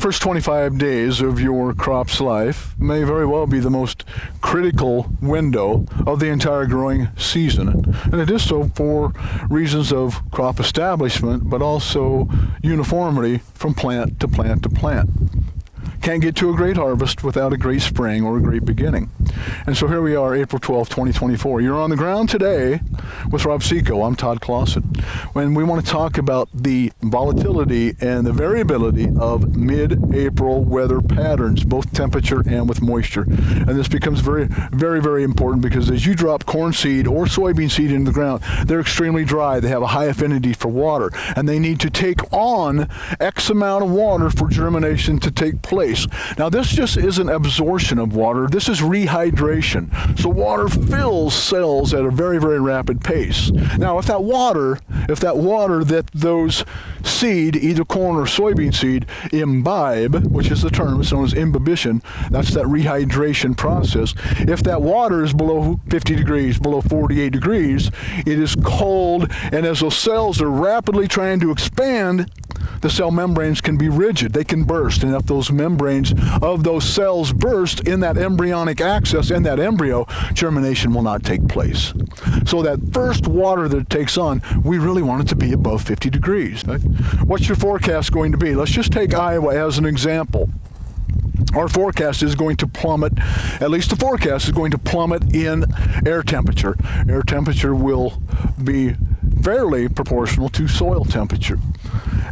first 25 days of your crop's life may very well be the most critical window of the entire growing season. And it is so for reasons of crop establishment, but also uniformity from plant to plant to plant. Can't get to a great harvest without a great spring or a great beginning. And so here we are, April 12, 2024. You're on the ground today with Rob Seco. I'm Todd Claussen. When we want to talk about the volatility and the variability of mid-April weather patterns, both temperature and with moisture. And this becomes very, very, very important because as you drop corn seed or soybean seed into the ground, they're extremely dry. They have a high affinity for water, and they need to take on X amount of water for germination to take place. Now, this just isn't absorption of water. This is rehydration. So water fills cells at a very, very rapid pace. Now, if that water that those seed, either corn or soybean seed, imbibe, which is the term, it's known as imbibition, that's that rehydration process. If that water is below 50 degrees, below 48 degrees, it is cold, and as those cells are rapidly trying to expand, the cell membranes can be rigid. They can burst. And if those membranes of those cells burst in that embryonic axis, in that embryo, germination will not take place. So that first water that it takes on, we really want it to be above 50 degrees. Right? What's your forecast going to be? Let's just take Iowa as an example. Our forecast is going to plummet, at least the forecast is going to plummet in air temperature. Air temperature will be fairly proportional to soil temperature.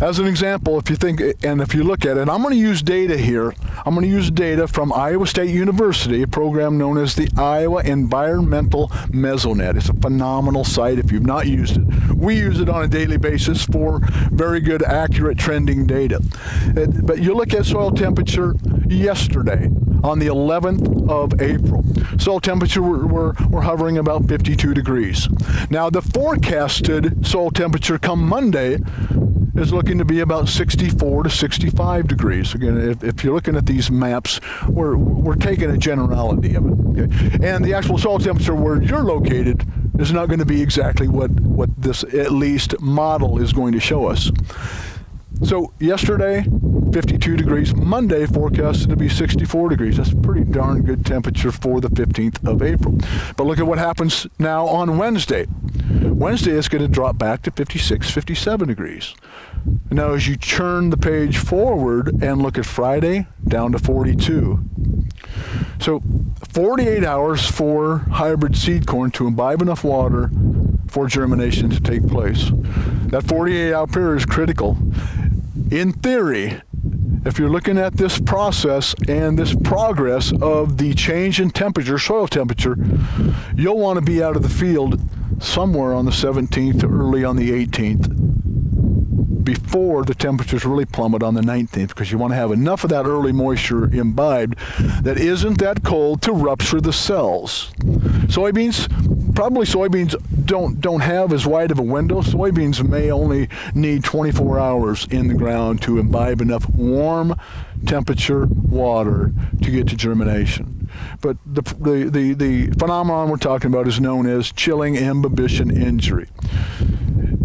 As an example, if you think, and if you look at it, I'm going to use data here. I'm going to use data from Iowa State University, a program known as the Iowa Environmental Mesonet. It's a phenomenal site if you've not used it. We use it on a daily basis for very good, accurate trending data. But you look at soil temperature yesterday on the 11th of April. Soil temperature, we're hovering about 52 degrees. Now, the forecasted soil temperature come Monday is looking to be about 64 to 65 degrees. Again, if you're looking at these maps, we're taking a generality of it. Okay? And the actual soil temperature where you're located is not going to be exactly what this at least model is going to show us. So yesterday, 52 degrees. Monday forecasted to be 64 degrees. That's a pretty darn good temperature for the 15th of April. But look at what happens now on Wednesday. Wednesday is going to drop back to 56, 57 degrees. Now as you churn the page forward and look at Friday, down to 42. So 48 hours for hybrid seed corn to imbibe enough water for germination to take place. That 48-hour period is critical. In theory, if you're looking at this process and this progress of the change in temperature, soil temperature, you'll want to be out of the field somewhere on the 17th or early on the 18th before the temperatures really plummet on the 19th, because you want to have enough of that early moisture imbibed that isn't that cold to rupture the cells. Soybeans don't have as wide of a window. Soybeans may only need 24 hours in the ground to imbibe enough warm temperature water to get to germination. But the phenomenon we're talking about is known as chilling imbibition injury.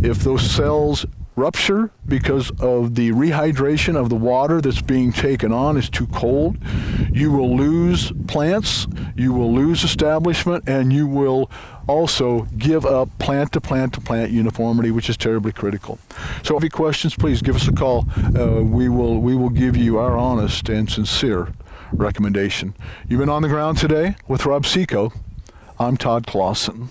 If those cells rupture because of the rehydration of the water that's being taken on is too cold, you will lose plants, you will lose establishment, and you will also give up plant to plant to plant uniformity, which is terribly critical. So if you have any questions, please give us a call. We will give you our honest and sincere recommendation. You've been on the ground today with Rob Seco. I'm Todd Claussen.